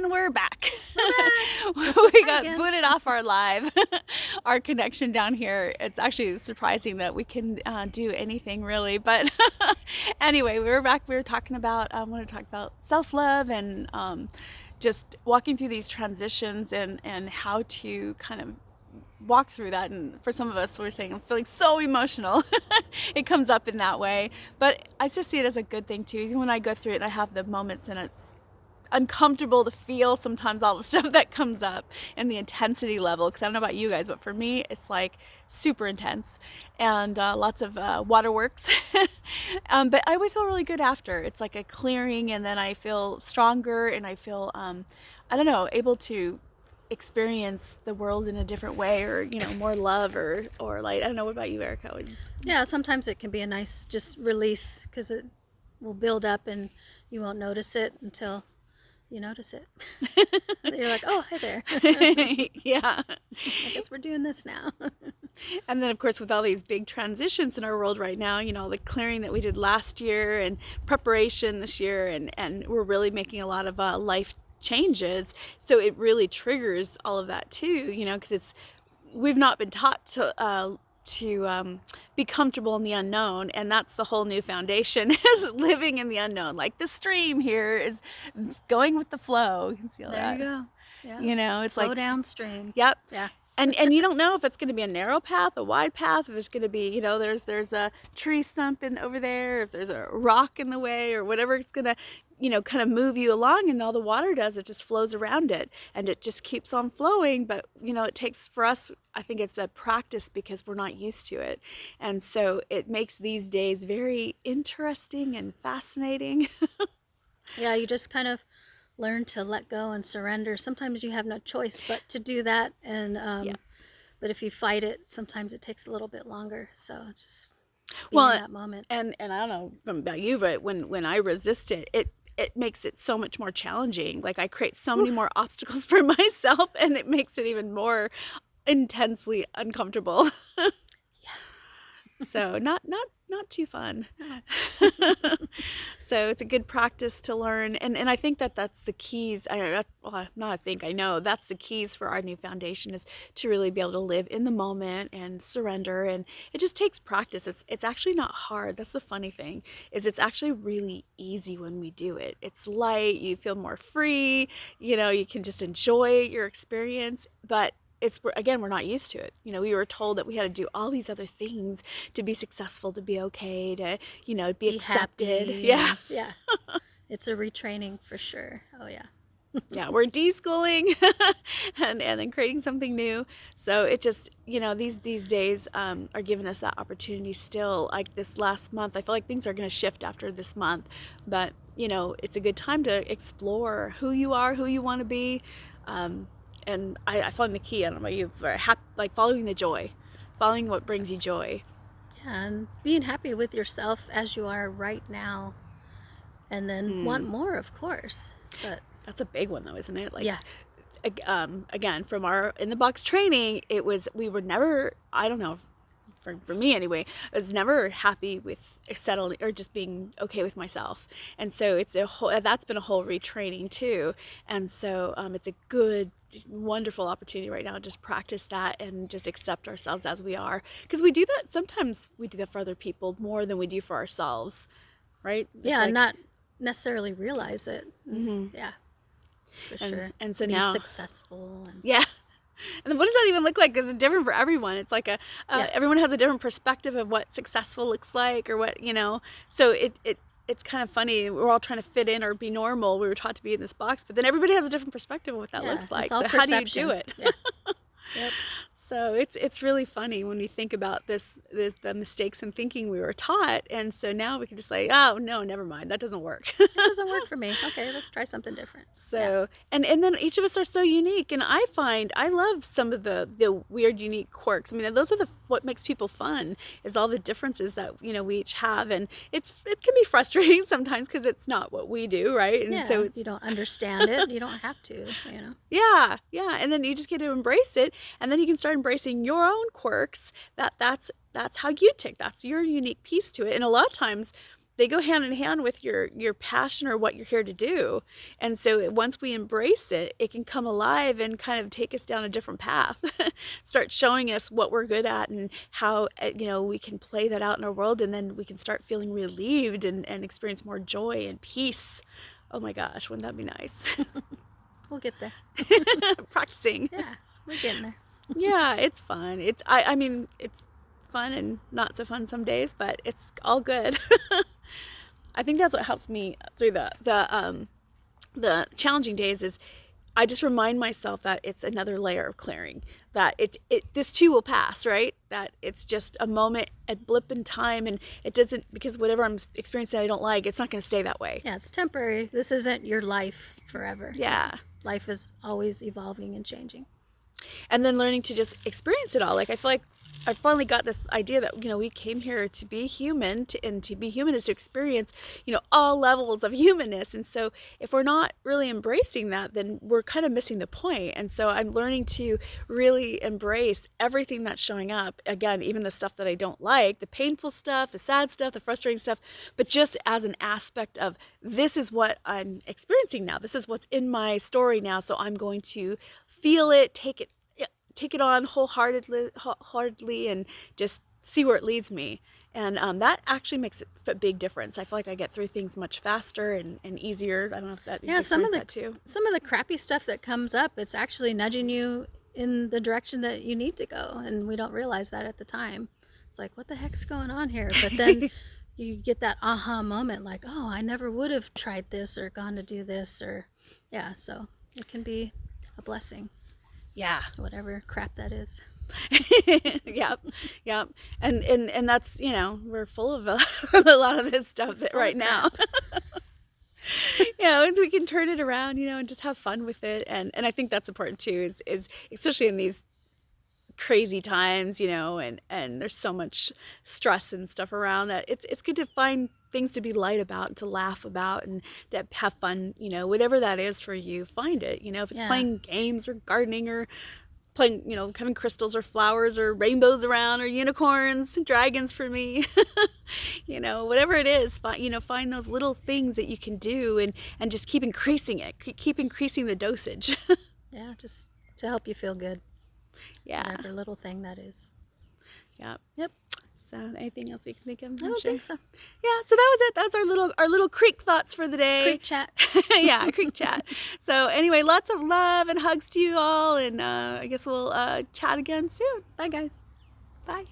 And we're back. We're We got again. booted off our live, our connection down here. It's actually surprising that we can do anything really. But anyway, we were back. We were talking about, I want to talk about self-love and just walking through these transitions and how to kind of walk through that. And for some of us, we're saying I'm feeling so emotional. It comes up in that way. But I just see it as a good thing too. Even when I go through it and I have the moments and it's uncomfortable to feel sometimes all the stuff that comes up and the intensity level, because I don't know about you guys, but for me it's like super intense and lots of waterworks. But I always feel really good after. It's like a clearing, and then I feel stronger and I feel I don't know, able to experience the world in a different way, or more love, or like, I don't know. What about you, Erika? Yeah, sometimes it can be a nice just release because it will build up and you won't notice it until you notice it. You're like, oh, hi there. Yeah. I guess we're doing this now. And then, of course, with all these big transitions in our world right now, the clearing that we did last year and preparation this year, and we're really making a lot of life changes. So it really triggers all of that too, because we've not been taught to be comfortable in the unknown, and that's the whole new foundation is living in the unknown. Like the stream here is going with the flow. You can feel There that. you go. Yeah. It's Flow like downstream. Yep. Yeah. And you don't know if it's going to be a narrow path, a wide path, if there's going to be, there's a tree stump over there, if there's a rock in the way, or whatever. It's going to, kind of move you along, and all the water does, it just flows around it, and it just keeps on flowing. But, it takes, for us, I think it's a practice because we're not used to it. And so it makes these days very interesting and fascinating. Yeah, you just kind of learn to let go and surrender. Sometimes you have no choice but to do that, and Yeah. but if you fight it, sometimes it takes a little bit longer. So just be Well, in that moment. and I don't know about you, but when I resist it, it makes it so much more challenging. Like I create so many more obstacles for myself, and it makes it even more intensely uncomfortable. So not too fun. No. So it's a good practice to learn, and I think that's the keys. I know that's the keys for our new foundation, is to really be able to live in the moment and surrender. And it just takes practice. It's actually not hard. That's the funny thing, is it's actually really easy when we do it. It's light. You feel more free. You can just enjoy your experience. But we're not used to it. We were told that we had to do all these other things to be successful, to be okay, to, be accepted. Happy. Yeah. Yeah. It's a retraining for sure. Oh yeah. Yeah, we're deschooling and then creating something new. So it just, these days are giving us that opportunity still. Like this last month, I feel like things are going to shift after this month. But, it's a good time to explore who you are, who you want to be. And I found the key. I don't know about you, for like following the joy, following what brings you joy. Yeah, and being happy with yourself as you are right now, and then want more, of course. But that's a big one, though, isn't it? Like, yeah. Again, from our in the box training, we were never, I don't know, for me anyway, I was never happy with settling or just being okay with myself. And so that's been a whole retraining too. And so it's a good, wonderful opportunity right now to just practice that and just accept ourselves as we are. Because we do that, sometimes we do that for other people more than we do for ourselves, right? Yeah, not necessarily realize it. Mm-hmm. Yeah, for sure. And so be now, successful. And yeah. And what does that even look like? Because it's different for everyone. It's like everyone has a different perspective of what successful looks like, or what, so it's kind of funny. We're all trying to fit in or be normal. We were taught to be in this box, but then everybody has a different perspective of what that looks like. So how do you do it? Yeah. Yep. So it's really funny when we think about the mistakes and thinking we were taught, and so now we can just say, oh no, never mind, that doesn't work. That doesn't work for me. Okay, let's try something different. So and then each of us are so unique, and I find I love some of the weird, unique quirks. I mean, those are what makes people fun, is all the differences that we each have, and it can be frustrating sometimes because it's not what we do, right? And so you don't understand it. You don't have to. Yeah, and then you just get to embrace it, and then you can start embracing your own quirks. That's how you tick. That's your unique piece to it. And a lot of times they go hand in hand with your passion or what you're here to do. And so once we embrace it, it can come alive and kind of take us down a different path. Start showing us what we're good at and how we can play that out in our world, and then we can start feeling relieved and experience more joy and peace. Oh my gosh, wouldn't that be nice? We'll get there. Practicing. Yeah, we're getting there. Yeah, it's fun. I mean, it's fun and not so fun some days, but it's all good. I think that's what helps me through the challenging days is I just remind myself that it's another layer of clearing, that this too will pass, right? That it's just a moment, a blip in time, and it doesn't, because whatever I'm experiencing I don't like, it's not going to stay that way. Yeah, it's temporary. This isn't your life forever. Yeah. Life is always evolving and changing. And then learning to just experience it all. Like, I feel like I finally got this idea that, we came here to be human, and to be human is to experience, all levels of humanness. And so if we're not really embracing that, then we're kind of missing the point. And so I'm learning to really embrace everything that's showing up. Again, even the stuff that I don't like, the painful stuff, the sad stuff, the frustrating stuff, but just as an aspect of, this is what I'm experiencing now. This is what's in my story now. So I'm going to feel it, take it on wholeheartedly, and just see where it leads me. And that actually makes a big difference. I feel like I get through things much faster and easier. I don't know if that, yeah, some of that too. Some of the crappy stuff that comes up, it's actually nudging you in the direction that you need to go, and we don't realize that at the time. It's like, what the heck's going on here? But then you get that aha moment, like, oh, I never would have tried this or gone to do this, or so it can be a blessing. Yeah. Whatever crap that is. Yep. And that's, we're full of a lot of this stuff right now. And we can turn it around, and just have fun with it. And I think that's important too, is especially in these crazy times, and there's so much stress and stuff around, that it's good to find things to be light about and to laugh about and to have fun, whatever that is for you, find it, if it's playing games or gardening or playing, having crystals or flowers or rainbows around or unicorns and dragons for me. Whatever it is, find those little things that you can do and just keep increasing it, keep increasing the dosage. Yeah, just to help you feel good. Yeah. Whatever little thing that is. Yep. So anything else you can think of? I don't think so. Yeah, so that was it. That was our little creek thoughts for the day. Creek chat. Yeah, creek chat. So anyway, lots of love and hugs to you all, and I guess we'll chat again soon. Bye, guys. Bye.